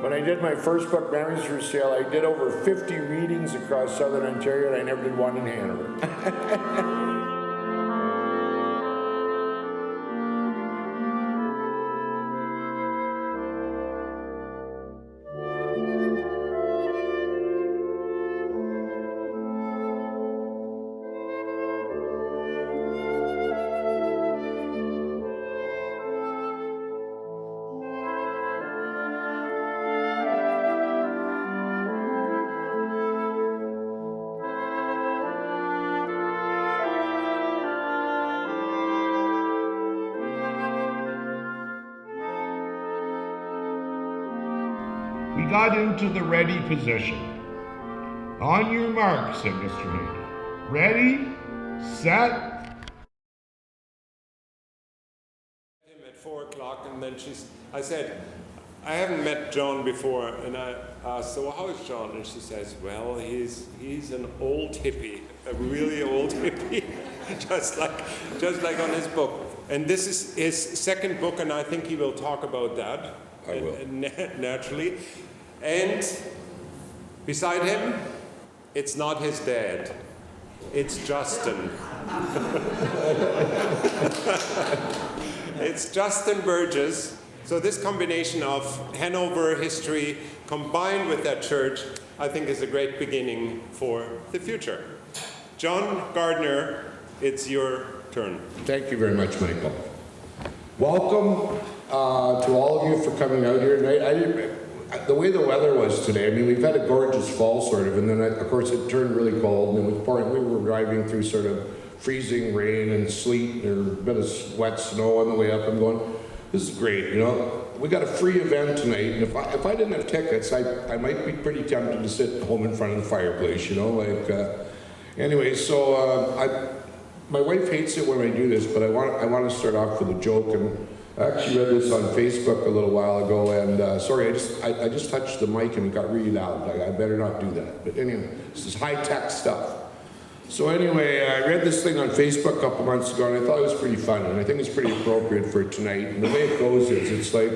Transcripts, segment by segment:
when I did my first book, Memories for Sale, I did over 50 readings across Southern Ontario, and I never did one in Hanover. We got into the ready position. On your mark, said Mr. Haney. Ready, set. At 4 o'clock, and then I said, I haven't met John before, and I asked, so how is John? And she says, well, he's an old hippie, a really old hippie, just like on his book. And this is his second book, and I think he will talk about that. I will. Naturally. And beside him, it's not his dad. It's Justin. It's Justin Burgess. So this combination of Hanover history combined with that church, I think is a great beginning for the future. John Gardiner, it's your turn. Thank you very much, Michael. Welcome to all of you for coming out here tonight. The way the weather was today, I mean, we've had a gorgeous fall sort of, and then of course it turned really cold, and it was pouring. We were driving through sort of freezing rain and sleet, or a bit of wet snow on the way up. I'm going, this is great, you know. We got a free event tonight, and if I didn't have tickets, I might be pretty tempted to sit home in front of the fireplace, you know, like. Anyway, so my wife hates it when I do this, but I want to start off with a joke, and I actually read this on Facebook a little while ago, and sorry, I just touched the mic and it got really loud. I better not do that. But anyway, this is high-tech stuff. So anyway, I read this thing on Facebook a couple months ago, and I thought it was pretty fun, and I think it's pretty appropriate for tonight. And the way it goes is, it's like,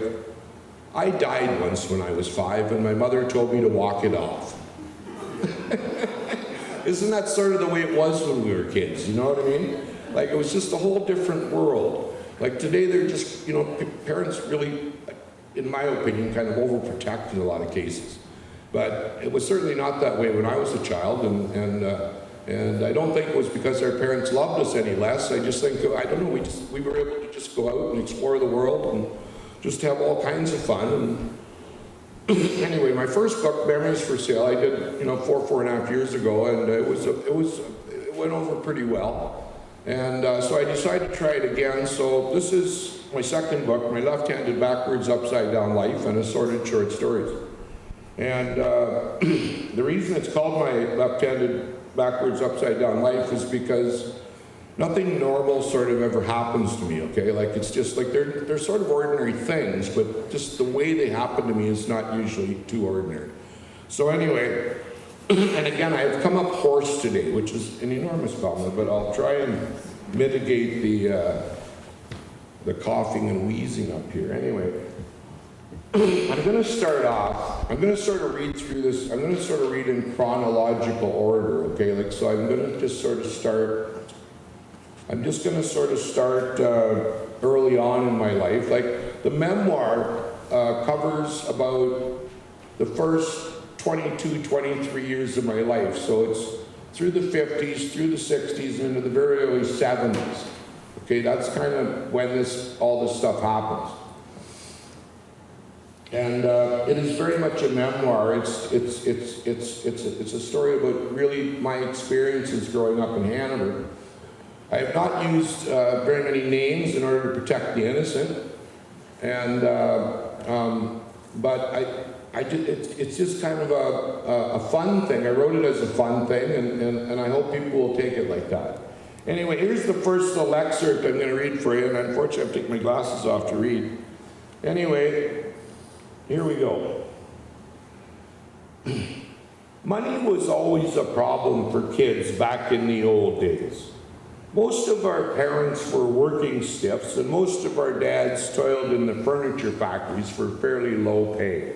I died once when I was 5, and my mother told me to walk it off. Isn't that sort of the way it was when we were kids, you know what I mean? Like, it was just a whole different world. Like today, they're just, you know, parents really, in my opinion, kind of overprotect in a lot of cases. But it was certainly not that way when I was a child, and I don't think it was because our parents loved us any less. I just think, I don't know, we were able to just go out and explore the world and just have all kinds of fun. And anyway, my first book, Memories for Sale, I did, you know, 4.5 years ago, and it went over pretty well. And so I decided to try it again. So this is my second book, My Left-Handed Backwards Upside Down Life and Assorted Short Stories. And the reason it's called My Left-Handed Backwards Upside Down Life is because nothing normal sort of ever happens to me, okay? Like, it's just like they're sort of ordinary things, but just the way they happen to me is not usually too ordinary. So anyway, and again, I've come up hoarse today, which is an enormous bummer, but I'll try and mitigate the coughing and wheezing up here. Anyway, I'm going to start off, I'm going to sort of read through this, I'm going to sort of read in chronological order, okay? Like, so I'm going to just sort of start, I'm just going to sort of start early on in my life. Like, the memoir covers about the first 22, 23 years of my life. So it's through the 50s, through the 60s, and into the very early 70s. Okay, that's kind of when all this stuff happens. And it is very much a memoir. It's a story about really my experiences growing up in Hanover. I have not used very many names in order to protect the innocent, and but it's just kind of a fun thing. I wrote it as a fun thing, and I hope people will take it like that. Anyway, here's the first little excerpt I'm going to read for you, and unfortunately I have to take my glasses off to read. Anyway, here we go. Money was always a problem for kids back in the old days. Most of our parents were working stiffs, and most of our dads toiled in the furniture factories for fairly low pay.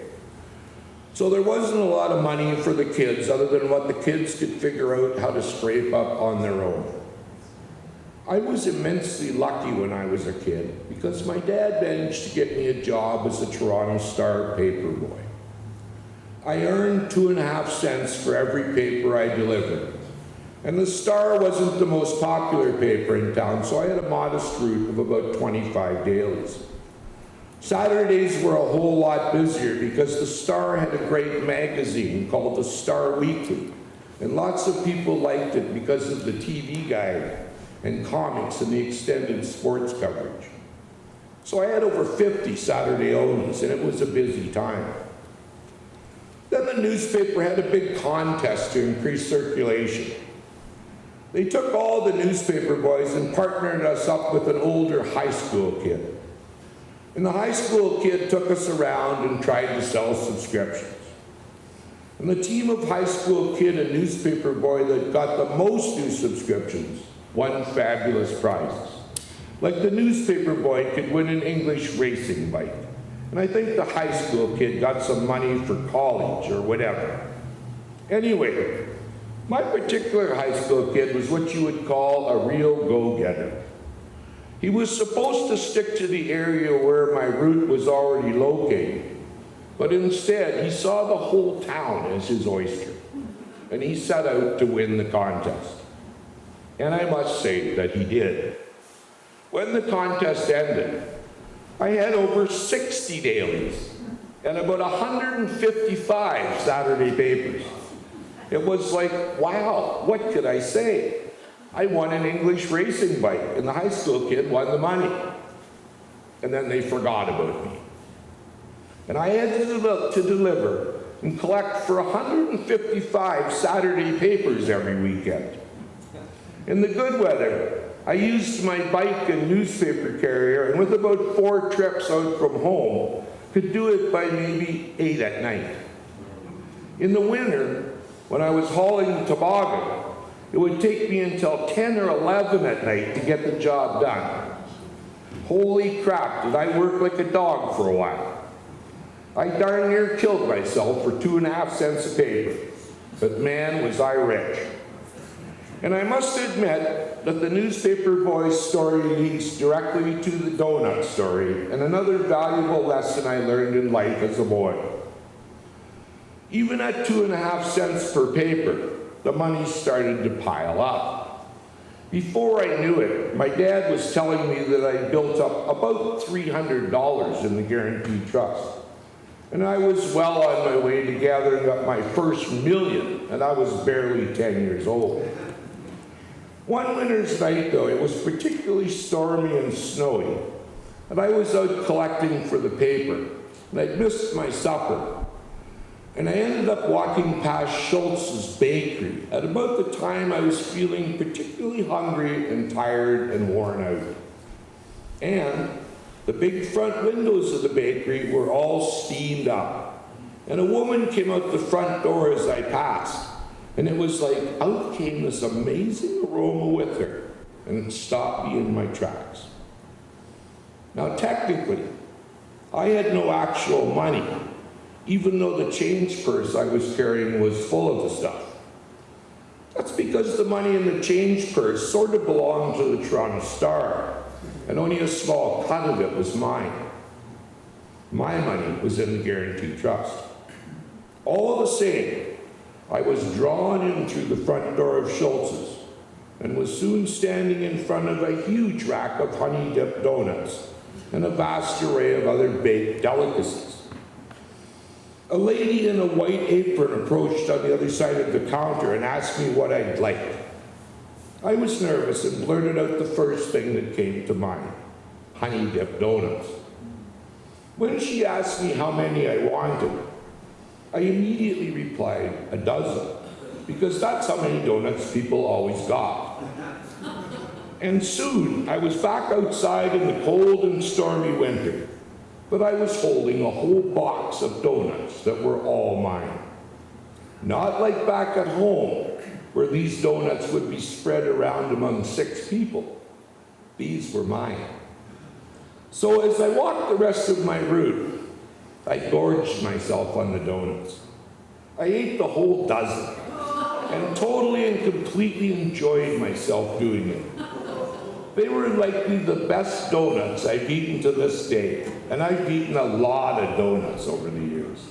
So there wasn't a lot of money for the kids other than what the kids could figure out how to scrape up on their own. I was immensely lucky when I was a kid because my dad managed to get me a job as a Toronto Star paper boy. I earned 2.5 cents for every paper I delivered. And the Star wasn't the most popular paper in town, so I had a modest route of about 25 dailies. Saturdays were a whole lot busier because the Star had a great magazine called the Star Weekly, and lots of people liked it because of the TV guide and comics and the extended sports coverage. So I had over 50 Saturday onlys, and it was a busy time. Then the newspaper had a big contest to increase circulation. They took all the newspaper boys and partnered us up with an older high school kid. And the high school kid took us around and tried to sell subscriptions. And the team of high school kid and newspaper boy that got the most new subscriptions won fabulous prizes. Like the newspaper boy could win an English racing bike. And I think the high school kid got some money for college or whatever. Anyway, my particular high school kid was what you would call a real go-getter. He was supposed to stick to the area where my route was already located, but instead he saw the whole town as his oyster, and he set out to win the contest. And I must say that he did. When the contest ended, I had over 60 dailies and about 155 Saturday papers. It was like, wow, what could I say? I won an English racing bike, and the high school kid won the money. And then they forgot about me. And I had to deliver and collect for 155 Saturday papers every weekend. In the good weather, I used my bike and newspaper carrier, and with about 4 trips out from home, could do it by maybe 8 at night. In the winter, when I was hauling the toboggan, it would take me until 10 or 11 at night to get the job done. Holy crap, did I work like a dog for a while. I darn near killed myself for 2.5 cents a paper, but man, was I rich. And I must admit that the newspaper boy's story leads directly to the donut story and another valuable lesson I learned in life as a boy. Even at 2.5 cents per paper, the money started to pile up. Before I knew it, my dad was telling me that I built up about $300 in the guaranteed trust. And I was well on my way to gathering up my first million, and I was barely 10 years old. One winter's night, though, it was particularly stormy and snowy, and I was out collecting for the paper, and I'd missed my supper. And I ended up walking past Schultz's bakery at about the time I was feeling particularly hungry and tired and worn out. And the big front windows of the bakery were all steamed up. And a woman came out the front door as I passed. And it was like out came this amazing aroma with her, and it stopped me in my tracks. Now technically, I had no actual money, even though the change purse I was carrying was full of the stuff. That's because the money in the change purse sort of belonged to the Toronto Star, and only a small cut of it was mine. My money was in the guaranteed trust. All the same, I was drawn in through the front door of Schultz's and was soon standing in front of a huge rack of honey-dipped donuts and a vast array of other baked delicacies. A lady in a white apron approached on the other side of the counter and asked me what I'd like. I was nervous and blurted out the first thing that came to mind, honey-dipped donuts. When she asked me how many I wanted, I immediately replied, a dozen, because that's how many donuts people always got. And soon, I was back outside in the cold and stormy winter, but I was holding a whole box of donuts that were all mine. Not like back at home, where these donuts would be spread around among 6 people. These were mine. So as I walked the rest of my route, I gorged myself on the donuts. I ate the whole dozen and totally and completely enjoyed myself doing it. They were likely the best donuts I've eaten to this day, and I've eaten a lot of donuts over the years.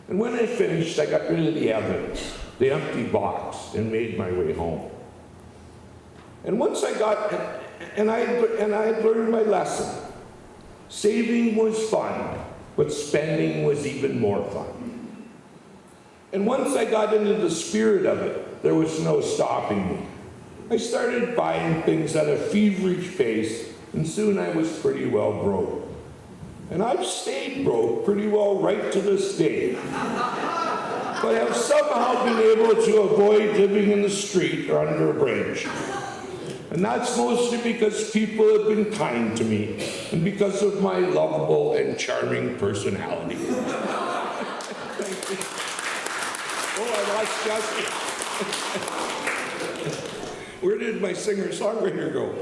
And when I finished, I got rid of the evidence, the empty box, and made my way home. And once I got, and I had learned my lesson. Saving was fun, but spending was even more fun. And once I got into the spirit of it, there was no stopping me. I started buying things at a feverish pace, and soon I was pretty well broke. And I've stayed broke pretty well right to this day. But have somehow been able to avoid living in the street or under a bridge. And that's mostly because people have been kind to me and because of my lovable and charming personality. Thank you. Oh, I lost Justin. Where did my singer-songwriter go?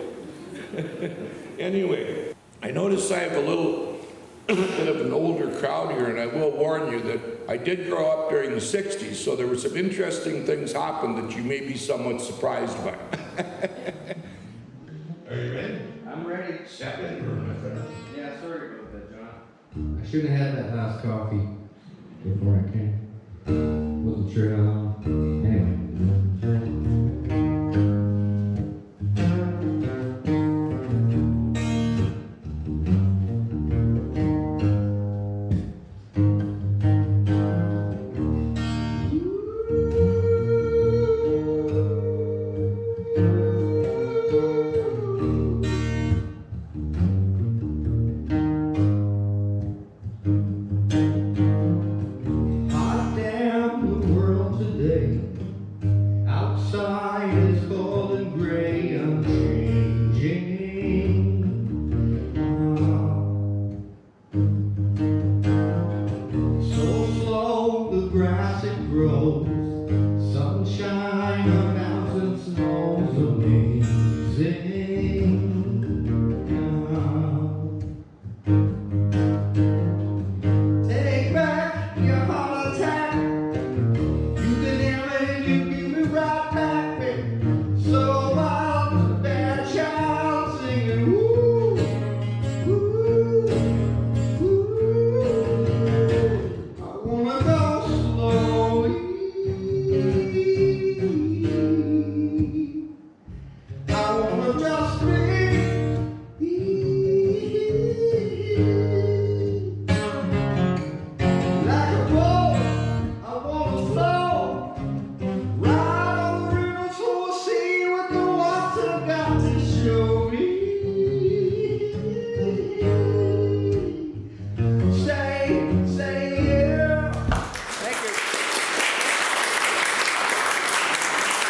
Anyway, I notice I have a little bit of an older crowd here, and I will warn you that I did grow up during the 60s, so there were some interesting things happened that you may be somewhat surprised by. Are you ready? I'm ready. Step in, my friend. Yeah, sorry about that, John. I should have had that last coffee before I came. Wasn't sure how long. Anyway.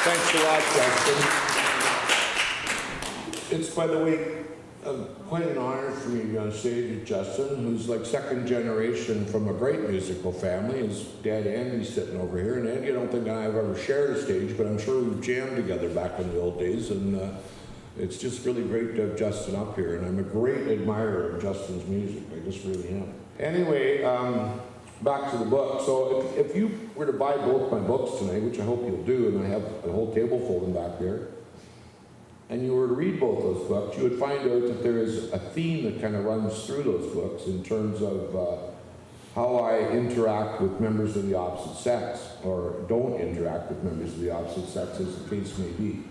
Thanks a lot, Justin. It's, by the way, quite an honor for me to be on stage with Justin, who's like second generation from a great musical family. His dad Andy's sitting over here, and Andy, I don't think I've ever shared a stage, but I'm sure we've jammed together back in the old days, and it's just really great to have Justin up here, and I'm a great admirer of Justin's music. I just really am. Anyway, back to the book. So if you were to buy both my books tonight, which I hope you'll do, and I have a whole table full of them back there, and you were to read both those books, you would find out that there is a theme that kind of runs through those books in terms of how I interact with members of the opposite sex, or don't interact with members of the opposite sex, as the case may be.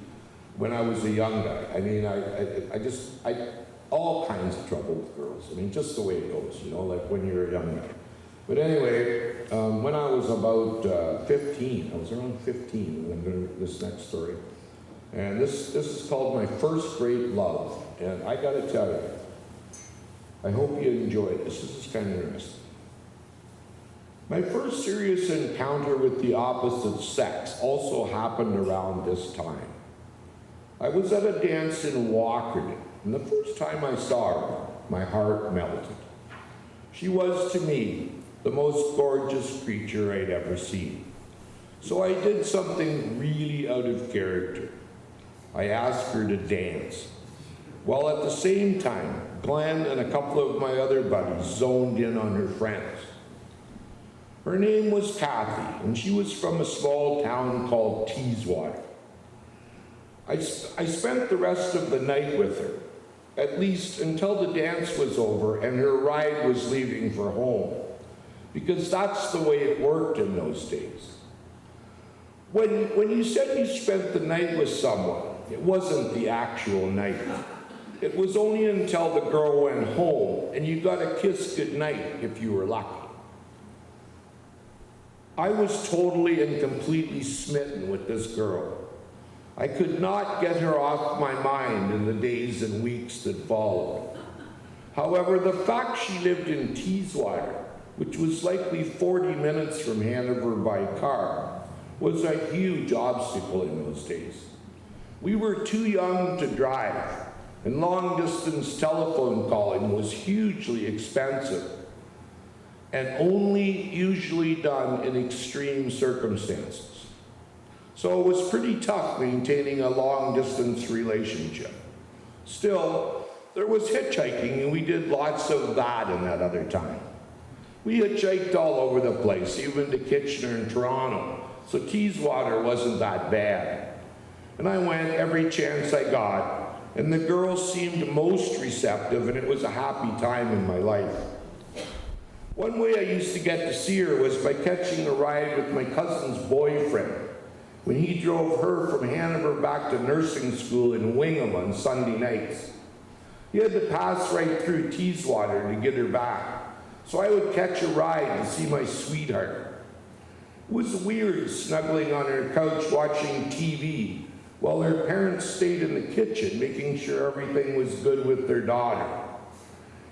When I was a young guy, I mean, I all kinds of trouble with girls. I mean, just the way it goes, you know, like when you're a young guy. But anyway, when I was about 15, I was around 15 when I'm going to this next story. And this is called My First Great Love. And I got to tell you, I hope you enjoy this. This is kind of interesting. My first serious encounter with the opposite sex also happened around this time. I was at a dance in Walkerton, and the first time I saw her, my heart melted. She was, to me, the most gorgeous creature I'd ever seen. So I did something really out of character. I asked her to dance. while at the same time, Glenn and a couple of my other buddies zoned in on her friends. Her name was Kathy, and she was from a small town called Teeswater. I spent the rest of the night with her, at least until the dance was over and her ride was leaving for home, because that's the way it worked in those days. When you said you spent the night with someone, it wasn't the actual night. It was only until the girl went home and you got a kiss goodnight if you were lucky. I was totally and completely smitten with this girl. I could not get her off my mind in the days and weeks that followed. However, the fact she lived in Teeswater, which was likely 40 minutes from Hanover by car, was a huge obstacle in those days. We were too young to drive, and long-distance telephone calling was hugely expensive and only usually done in extreme circumstances. So it was pretty tough maintaining a long-distance relationship. Still, there was hitchhiking, and we did lots of that in that other time. We hitchhiked all over the place, even to Kitchener and Toronto, so Teeswater wasn't that bad. And I went every chance I got, and the girl seemed most receptive, and it was a happy time in my life. One way I used to get to see her was by catching a ride with my cousin's boyfriend when he drove her from Hanover back to nursing school in Wingham on Sunday nights. He had to pass right through Teeswater to get her back, so I would catch a ride to see my sweetheart. It was weird snuggling on her couch watching TV while her parents stayed in the kitchen making sure everything was good with their daughter.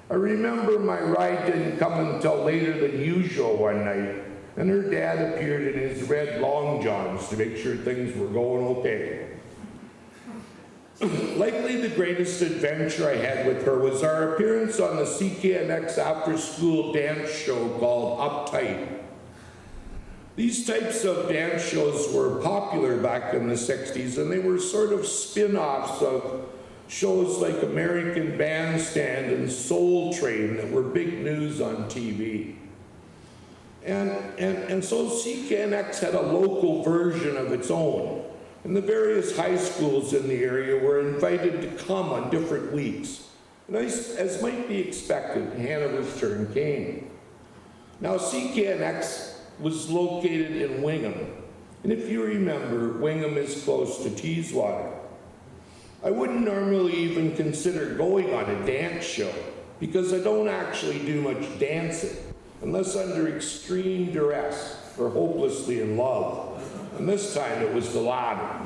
I remember my ride didn't come until later than usual one night, and her dad appeared in his red long johns to make sure things were going okay. Likely the greatest adventure I had with her was our appearance on the CKNX after-school dance show called Uptight. These types of dance shows were popular back in the 60s, and they were sort of spin-offs of shows like American Bandstand and Soul Train that were big news on TV. And so CKNX had a local version of its own, and the various high schools in the area were invited to come on different weeks. And as might be expected, Hanover's turn came. Now CKNX was located in Wingham, and if you remember, Wingham is close to Teeswater. I wouldn't normally even consider going on a dance show because I don't actually do much dancing unless under extreme duress or hopelessly in love, and this time it was the latter.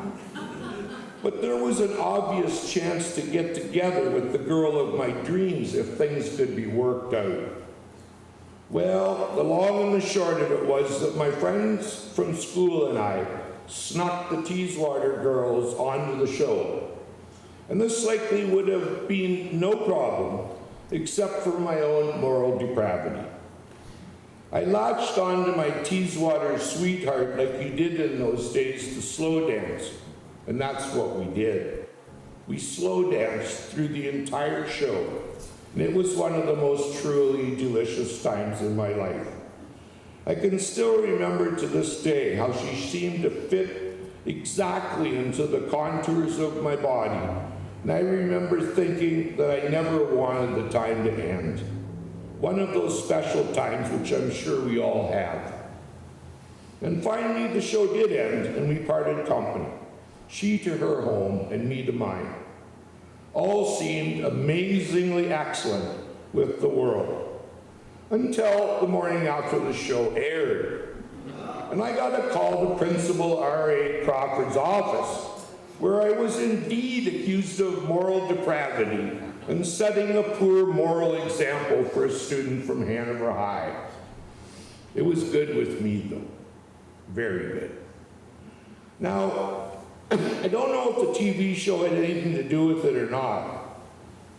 But there was an obvious chance to get together with the girl of my dreams if things could be worked out. Well, the long and the short of it was that my friends from school and I snuck the Teeswater girls onto the show. And this likely would have been no problem, except for my own moral depravity. I latched onto my Teeswater sweetheart like you did in those days to slow dance, and that's what we did. We slow danced through the entire show, and it was one of the most truly delicious times in my life. I can still remember to this day how she seemed to fit exactly into the contours of my body, and I remember thinking that I never wanted the time to end. One of those special times which I'm sure we all have. And finally the show did end and we parted company. She to her home and me to mine. All seemed amazingly excellent with the world. Until the morning after the show aired. And I got a call to Principal R.A. Crawford's office, where I was indeed accused of moral depravity and setting a poor moral example for a student from Hanover High. It was good with me, though. Very good. Now, I don't know if the TV show had anything to do with it or not,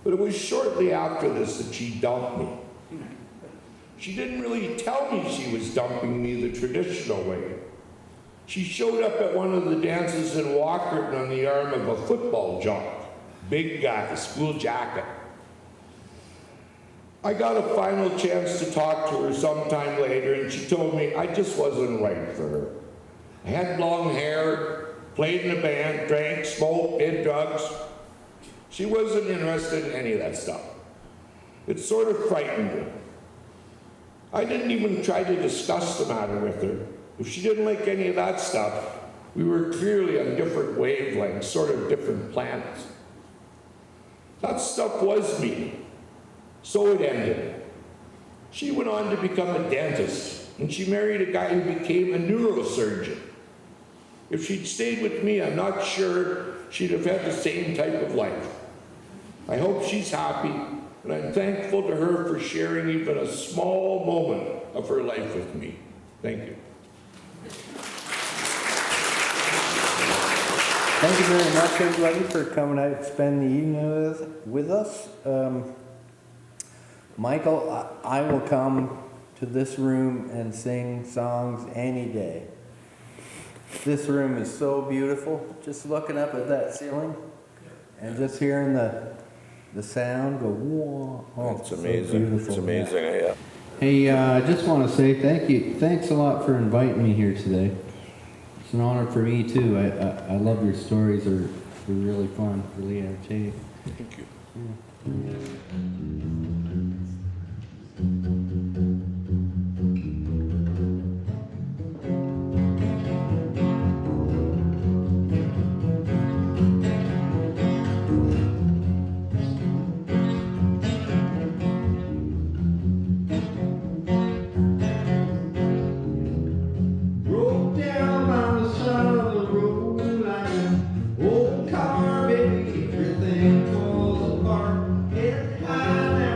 but it was shortly after this that she dumped me. She didn't really tell me she was dumping me the traditional way. She showed up at one of the dances in Walkerton on the arm of a football jock, big guy, school jacket. I got a final chance to talk to her sometime later, and she told me I just wasn't right for her. I had long hair, played in a band, drank, smoked, did drugs. She wasn't interested in any of that stuff. It sort of frightened her. I didn't even try to discuss the matter with her. If she didn't like any of that stuff, we were clearly on different wavelengths, sort of different planets. That stuff was me. So it ended. She went on to become a dentist, and she married a guy who became a neurosurgeon. If she'd stayed with me, I'm not sure she'd have had the same type of life. I hope she's happy, and I'm thankful to her for sharing even a small moment of her life with me. Thank you. Thank you very much, everybody, for coming out and spending the evening with us. Michael, I will come to this room and sing songs any day. This room is so beautiful. Just looking up at that ceiling and just hearing the sound go, whoa. Oh, It's amazing. So It's amazing. Yeah. Hey, I just want to say thank you. Thanks a lot for inviting me here today. It's an honor for me too. I love your stories. They're really fun, really entertaining. Thank you. Broke down on the side of the road like an old car, baby. Everything falls apart. Head high now.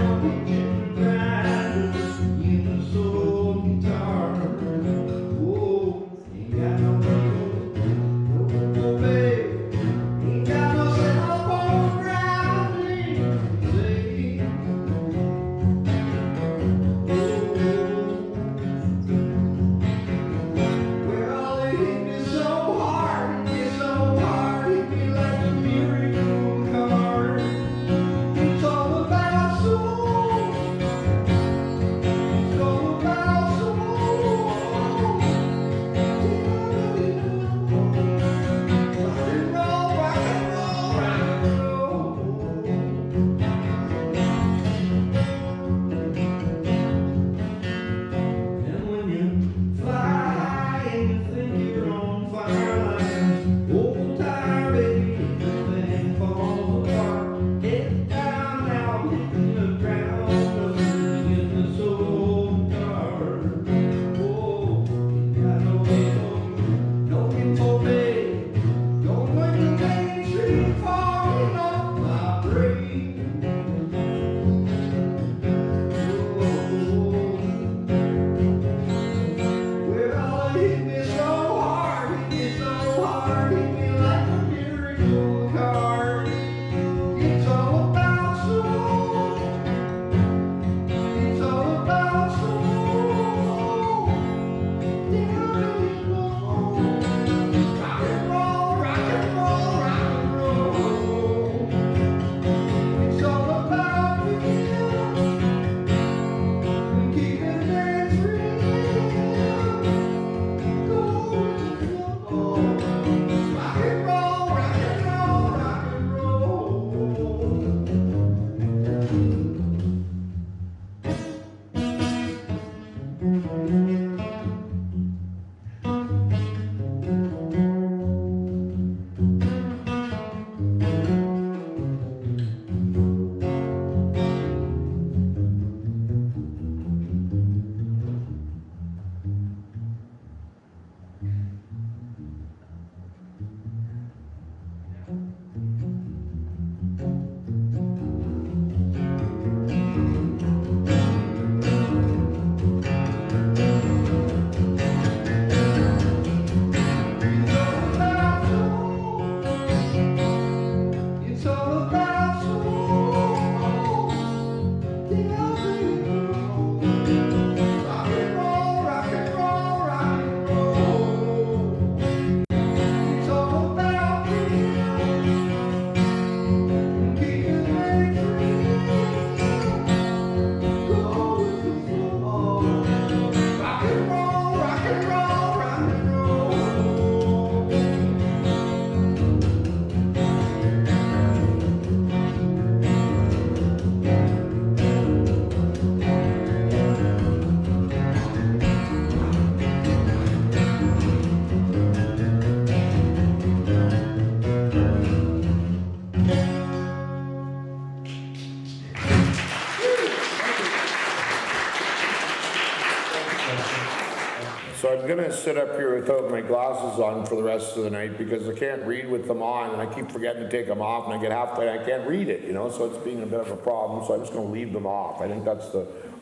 gonna sit up here without my glasses on for the rest of the night because I can't read with them on, and I keep forgetting to take them off, and I get halfway and I can't read it, you know, so it's being a bit of a problem, so I'm just gonna leave them off. I think that's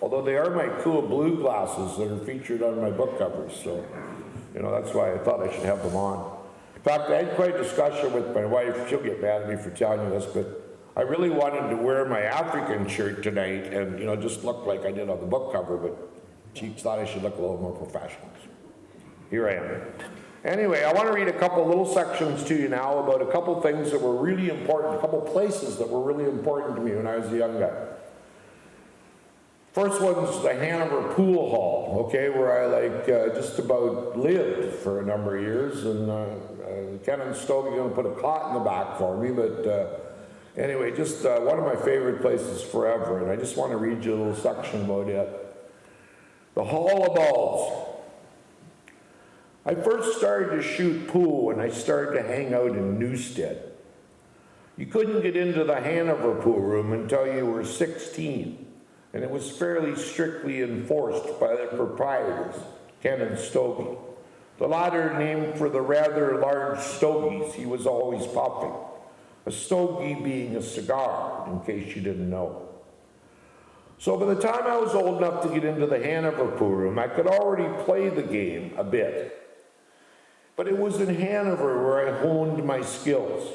although they are my cool blue glasses that are featured on my book covers, so, you know, that's why I thought I should have them on. In fact, I had quite a discussion with my wife. She'll get mad at me for telling you this, but I really wanted to wear my African shirt tonight and, you know, just look like I did on the book cover, but she thought I should look a little more professional. Here I am. Anyway, I want to read a couple little sections to you now about a couple things that were really important, a couple places that were really important to me when I was a young guy. First one's the Hanover Pool Hall, okay, where I just about lived for a number of years, and Ken and Stogie going to put a cot in the back for me, but anyway, just one of my favorite places forever, and I just want to read you a little section about it. The Hall of Balls. I first started to shoot pool when I started to hang out in Newstead. You couldn't get into the Hanover pool room until you were 16. And it was fairly strictly enforced by the proprietors, Ken and Stogie. The latter named for the rather large stogies he was always puffing. A stogie being a cigar, in case you didn't know. So by the time I was old enough to get into the Hanover pool room, I could already play the game a bit. But it was in Hanover where I honed my skills.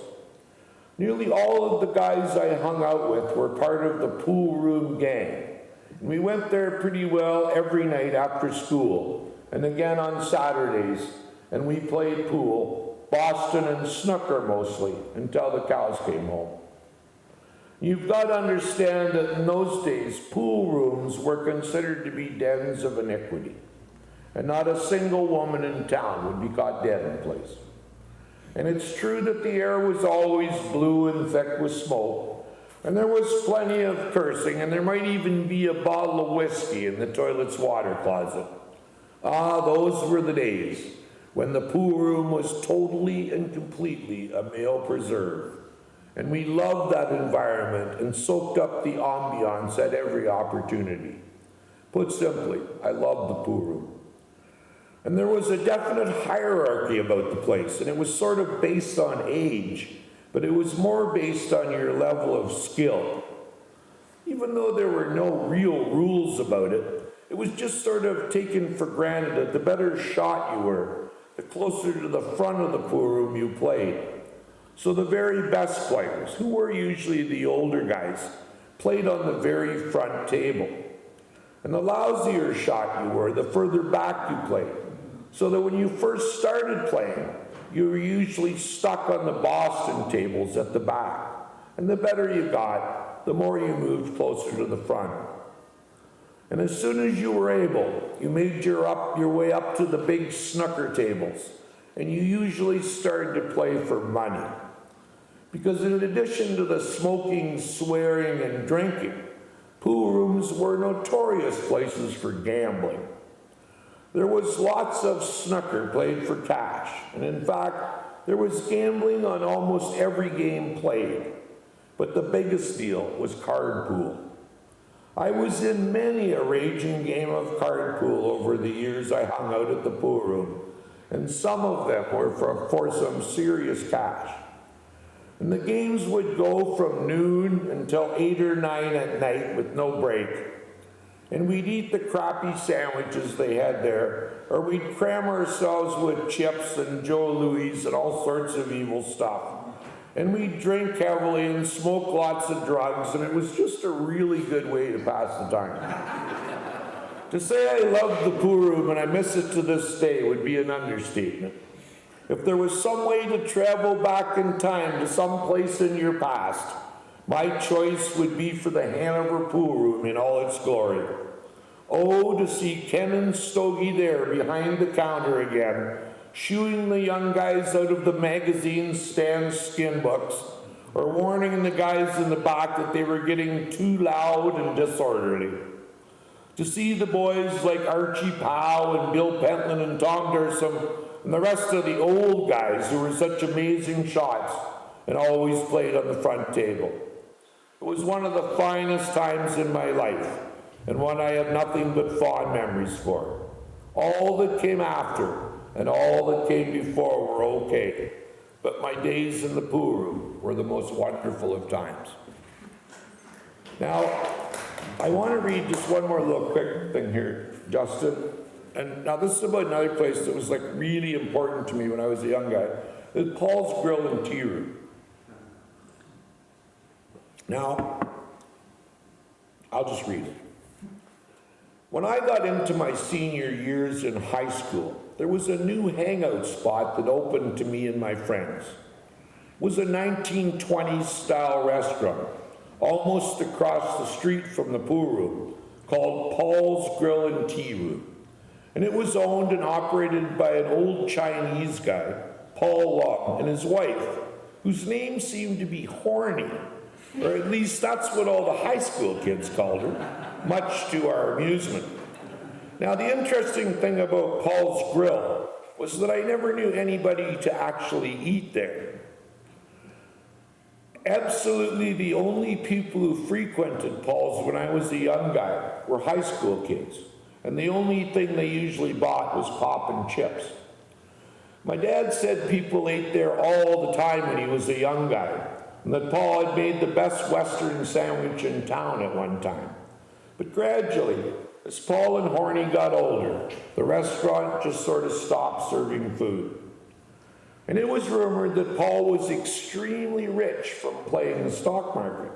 Nearly all of the guys I hung out with were part of the pool room gang. And we went there pretty well every night after school, and again on Saturdays, and we played pool, Boston and snooker mostly, until the cows came home. You've got to understand that in those days, pool rooms were considered to be dens of iniquity, and not a single woman in town would be caught dead in the place. And it's true that the air was always blue and thick with smoke, and there was plenty of cursing, and there might even be a bottle of whiskey in the toilet's water closet. Ah, those were the days when the pool room was totally and completely a male preserve. And we loved that environment and soaked up the ambiance at every opportunity. Put simply, I loved the pool room. And there was a definite hierarchy about the place, and it was sort of based on age, but it was more based on your level of skill. Even though there were no real rules about it, it was just sort of taken for granted that the better shot you were, the closer to the front of the pool room you played. So the very best players, who were usually the older guys, played on the very front table. And the lousier shot you were, the further back you played. So that when you first started playing, you were usually stuck on the Boston tables at the back. And the better you got, the more you moved closer to the front. And as soon as you were able, you made your way up to the big snooker tables. And you usually started to play for money. Because in addition to the smoking, swearing, and drinking, pool rooms were notorious places for gambling. There was lots of snooker played for cash, and in fact, there was gambling on almost every game played. But the biggest deal was card pool. I was in many a raging game of card pool over the years I hung out at the pool room, and some of them were for some serious cash. And the games would go from noon until 8 or 9 at night with no break. And we'd eat the crappy sandwiches they had there, or we'd cram ourselves with chips and Joe Louis and all sorts of evil stuff. And we'd drink heavily and smoke lots of drugs, and it was just a really good way to pass the time. To say I loved the pool room and I miss it to this day would be an understatement. If there was some way to travel back in time to some place in your past, my choice would be for the Hanover pool room in all its glory. Oh, to see Ken and Stogie there behind the counter again, shooing the young guys out of the magazine stand skin books, or warning the guys in the back that they were getting too loud and disorderly. To see the boys like Archie Powell and Bill Pentland and Tom Dursum and the rest of the old guys who were such amazing shots and always played on the front table. It was one of the finest times in my life, and one I have nothing but fond memories for. All that came after and all that came before were okay, but my days in the pool room were the most wonderful of times. Now, I want to read just one more little quick thing here, Justin. And now this is about another place that was like really important to me when I was a young guy. It's Paul's Grill and Tea Room. Now, I'll just read it. When I got into my senior years in high school, there was a new hangout spot that opened to me and my friends. It was a 1920s style restaurant, almost across the street from the pool room, called Paul's Grill and Tea Room. And it was owned and operated by an old Chinese guy, Paul Long, and his wife, whose name seemed to be Horny, or at least that's what all the high school kids called her, much to our amusement. Now, the interesting thing about Paul's Grill was that I never knew anybody to actually eat there. Absolutely the only people who frequented Paul's when I was a young guy were high school kids, and the only thing they usually bought was pop and chips. My dad said people ate there all the time when he was a young guy, and that Paul had made the best Western sandwich in town at one time. But gradually, as Paul and Horny got older, the restaurant just sort of stopped serving food. And it was rumored that Paul was extremely rich from playing the stock market.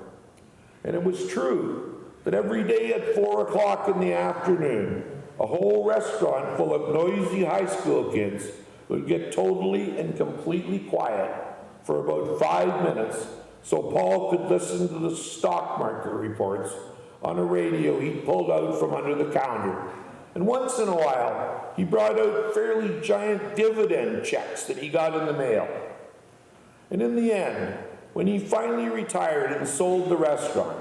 And it was true that every day at 4 o'clock in the afternoon, a whole restaurant full of noisy high school kids would get totally and completely quiet for about 5 minutes so Paul could listen to the stock market reports on a radio he pulled out from under the counter. And once in a while, he brought out fairly giant dividend checks that he got in the mail. And in the end, when he finally retired and sold the restaurant,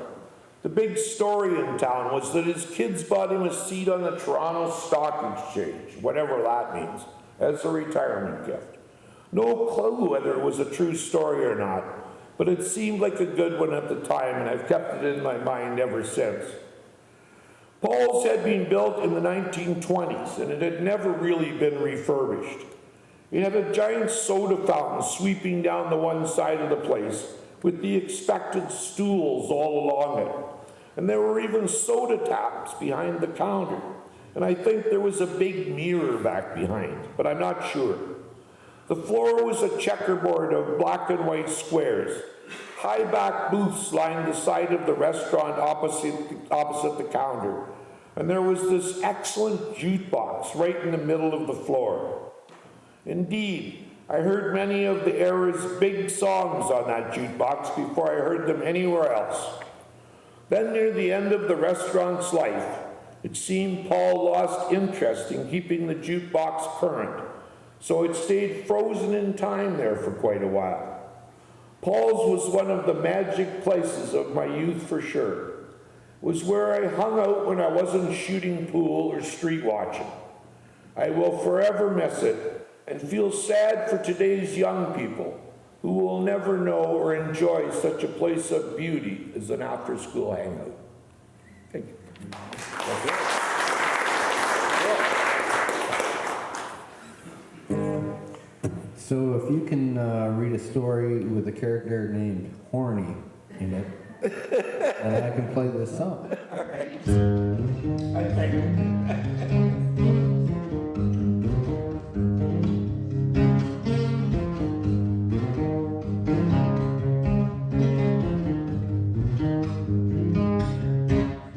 the big story in town was that his kids bought him a seat on the Toronto Stock Exchange, whatever that means, as a retirement gift. No clue whether it was a true story or not, but it seemed like a good one at the time, and I've kept it in my mind ever since. Paul's had been built in the 1920s, and it had never really been refurbished. It had a giant soda fountain sweeping down the one side of the place, with the expected stools all along it. And there were even soda taps behind the counter. And I think there was a big mirror back behind, but I'm not sure. The floor was a checkerboard of black and white squares. High back booths lined the side of the restaurant opposite the counter. And there was this excellent jukebox right in the middle of the floor. Indeed, I heard many of the era's big songs on that jukebox before I heard them anywhere else. Then near the end of the restaurant's life, it seemed Paul lost interest in keeping the jukebox current, so it stayed frozen in time there for quite a while. Paul's was one of the magic places of my youth for sure. It was where I hung out when I wasn't shooting pool or street watching. I will forever miss it and feel sad for today's young people who will never know or enjoy such a place of beauty as an after-school hangout. Thank you. So if you can read a story with a character named Horny in it, and I can play this song.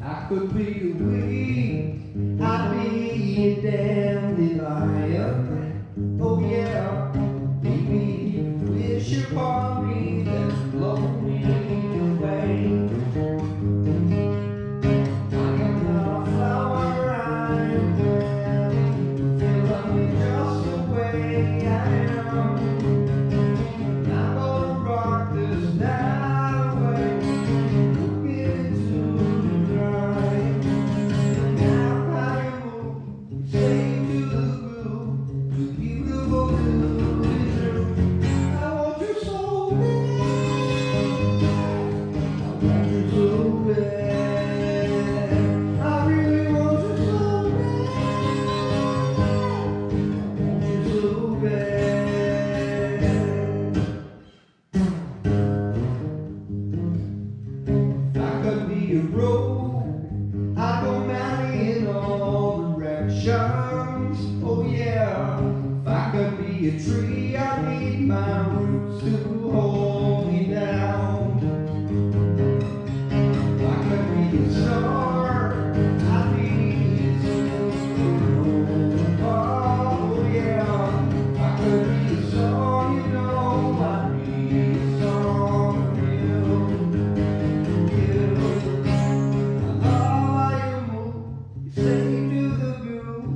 I could be a weed, I'd be a damn lion. Oh yeah. Wish upon me, then blow me away. I am be a tree, I need my roots to hold me down. I could be a star, I be a star. Oh yeah, I could be a song, you know, I'd be a song for you. I love how you move, you sing to the groove.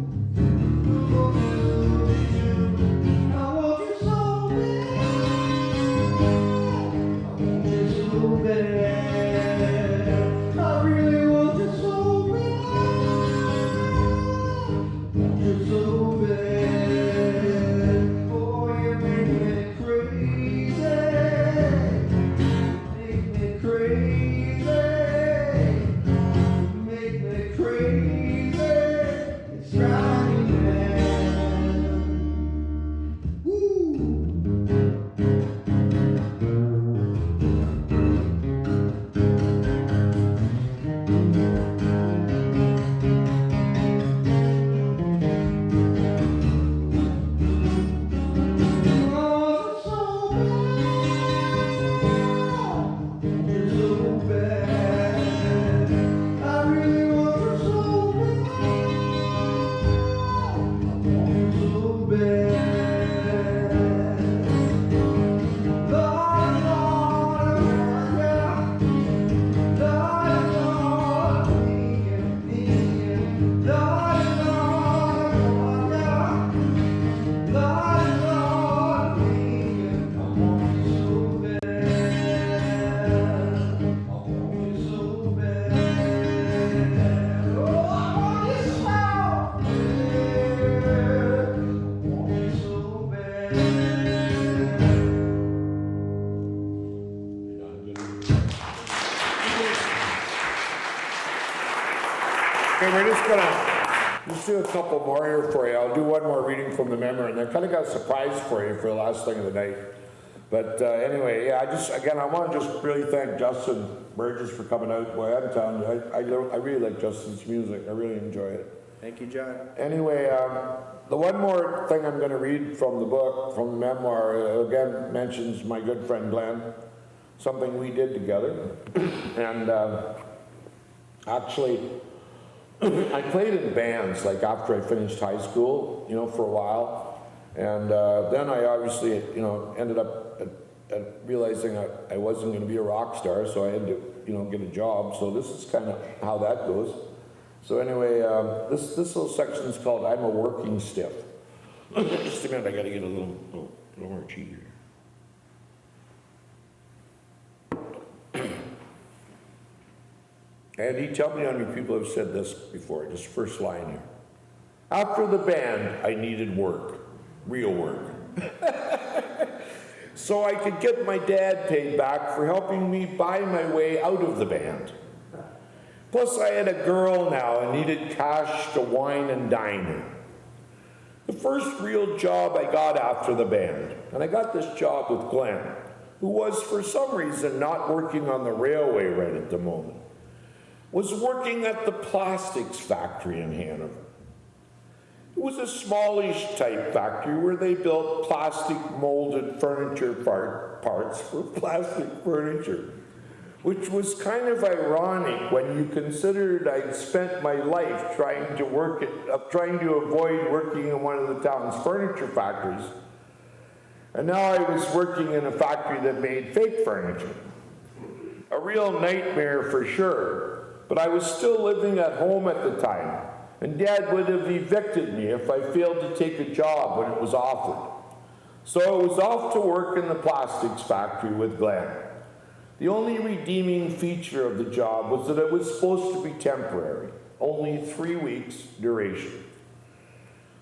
Okay, we're just gonna do a couple more here for you. I'll do one more reading from the memory, and I kind of got a surprise for you for the last thing of the night. But anyway, yeah, I want to just really thank Justin Burgess for coming out. Boy, I'm telling you, I really like Justin's music. I really enjoy it. Thank you, John. Anyway, the one more thing I'm going to read from the book, from the memoir, again mentions my good friend Glenn, something we did together. And actually, I played in bands, like after I finished high school, you know, for a while. And then I obviously, you know, ended up at realizing I wasn't going to be a rock star, so I had to, you know, get a job. So this is kind of how that goes. So anyway, this little section is called "I'm a Working Stiff." Just a minute, I got to get a little more cheat here. And he tell me how many people have said this before, just first line here. After the band, I needed work, real work. So I could get my dad paid back for helping me buy my way out of the band. Plus I had a girl now and needed cash to wine and dine her. The first real job I got after the band, and I got this job with Glenn, who was for some reason not working on the railway right at the moment, was working at the plastics factory in Hanover. It was a smallish type factory where they built plastic molded furniture parts for plastic furniture, which was kind of ironic when you considered I'd spent my life trying to avoid working in one of the town's furniture factories. And now I was working in a factory that made fake furniture. A real nightmare for sure. But I was still living at home at the time, and Dad would have evicted me if I failed to take a job when it was offered. So I was off to work in the plastics factory with Glenn. The only redeeming feature of the job was that it was supposed to be temporary, only 3 weeks duration.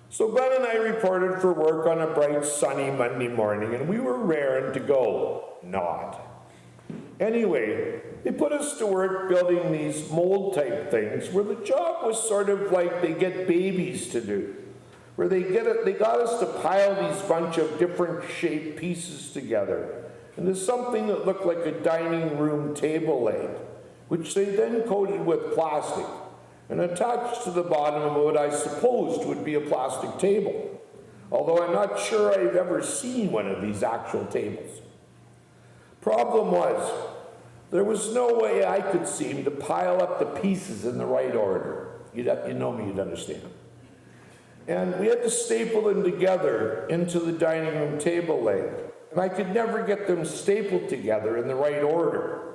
So Glenn and I reported for work on a bright, sunny Monday morning, and we were raring to go. Not. Anyway, they put us to work building these mold-type things where the job was sort of like they get babies to do, where they got us to pile these bunch of different shaped pieces together into something that looked like a dining room table leg, which they then coated with plastic and attached to the bottom of what I supposed would be a plastic table. although I'm not sure I've ever seen one of these actual tables. Problem was, there was no way I could seem to pile up the pieces in the right order. You know me, you'd understand. And we had to staple them together into the dining room table leg. And I could never get them stapled together in the right order.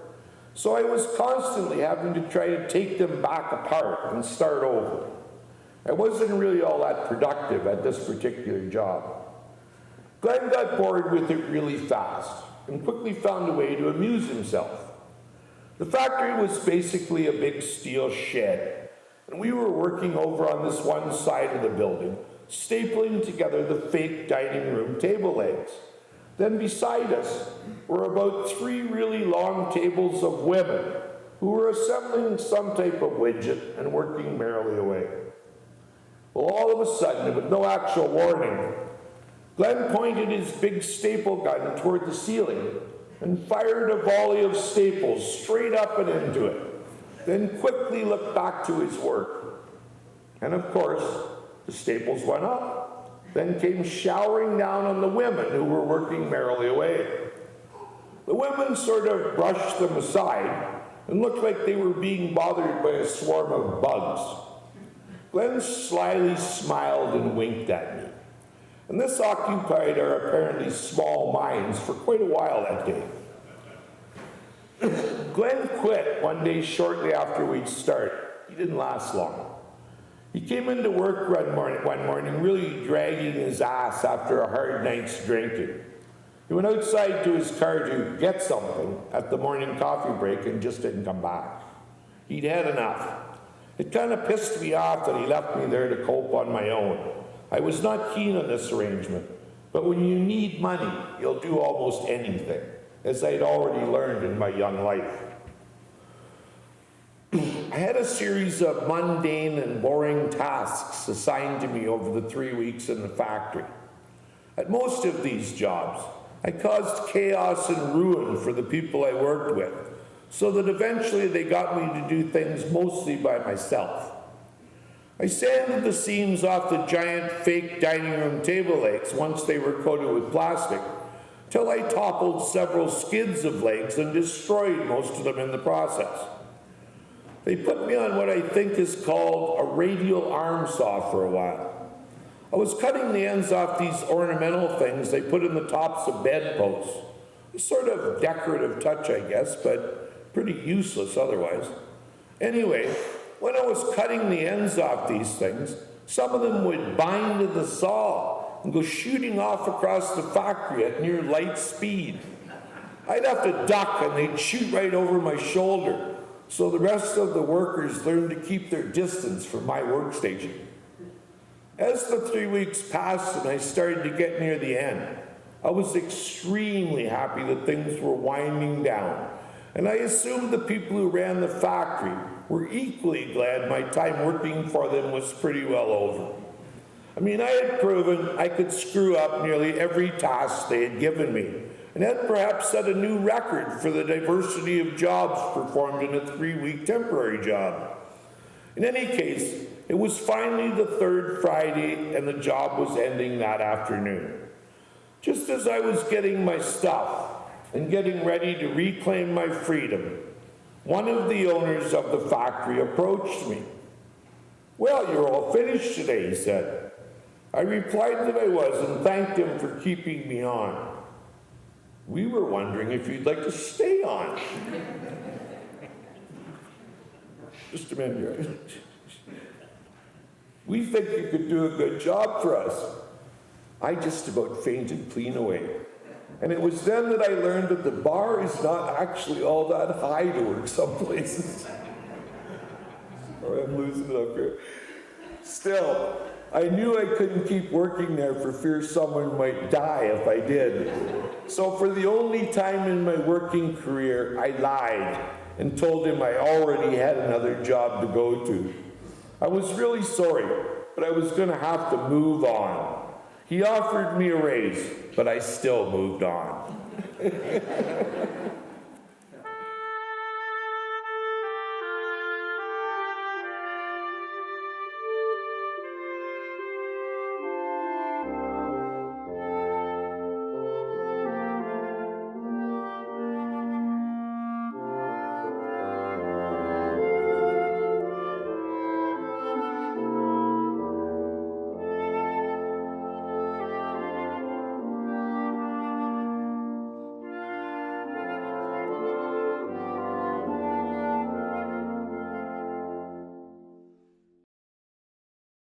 So I was constantly having to try to take them back apart and start over. I wasn't really all that productive at this particular job. Glenn got bored with it really fast and quickly found a way to amuse himself. The factory was basically a big steel shed, and we were working over on this one side of the building, stapling together the fake dining room table legs. Then beside us were about 3 really long tables of women who were assembling some type of widget and working merrily away. Well, all of a sudden, with no actual warning, Glenn pointed his big staple gun toward the ceiling and fired a volley of staples straight up and into it, then quickly looked back to his work. And of course, the staples went up, then came showering down on the women who were working merrily away. The women sort of brushed them aside and looked like they were being bothered by a swarm of bugs. Glenn slyly smiled and winked at me. And this occupied our apparently small minds for quite a while that day. Glenn quit one day shortly after we'd started. He didn't last long. He came into work one morning really dragging his ass after a hard night's drinking. He went outside to his car to get something at the morning coffee break and just didn't come back. He'd had enough. It kind of pissed me off that he left me there to cope on my own. I was not keen on this arrangement, but when you need money, you'll do almost anything, as I'd already learned in my young life. I had a series of mundane and boring tasks assigned to me over the 3 weeks in the factory. At most of these jobs, I caused chaos and ruin for the people I worked with, so that eventually they got me to do things mostly by myself. I sanded the seams off the giant fake dining room table legs once they were coated with plastic, till I toppled several skids of legs and destroyed most of them in the process. They put me on what I think is called a radial arm saw for a while. I was cutting the ends off these ornamental things they put in the tops of bedposts. A sort of decorative touch, I guess, but pretty useless otherwise. Anyway, when I was cutting the ends off these things, some of them would bind to the saw and go shooting off across the factory at near light speed. I'd have to duck and they'd shoot right over my shoulder, so the rest of the workers learned to keep their distance from my workstation. As the 3 weeks passed and I started to get near the end, I was extremely happy that things were winding down, and I assumed the people who ran the factory were equally glad my time working for them was pretty well over. I mean, I had proven I could screw up nearly every task they had given me, and had perhaps set a new record for the diversity of jobs performed in a 3-week temporary job. In any case, it was finally the 3rd Friday, and the job was ending that afternoon. Just as I was getting my stuff and getting ready to reclaim my freedom, one of the owners of the factory approached me. "Well, you're all finished today," he said. I replied that I was and thanked him for keeping me on. "We were wondering if you'd like to stay on." Just a minute here. "We think you could do a good job for us." I just about fainted clean away. And it was then that I learned that the bar is not actually all that high to work some places. Sorry, I'm losing it up here. Still, I knew I couldn't keep working there for fear someone might die if I did. So for the only time in my working career, I lied and told him I already had another job to go to. I was really sorry, but I was going to have to move on. He offered me a raise, but I still moved on.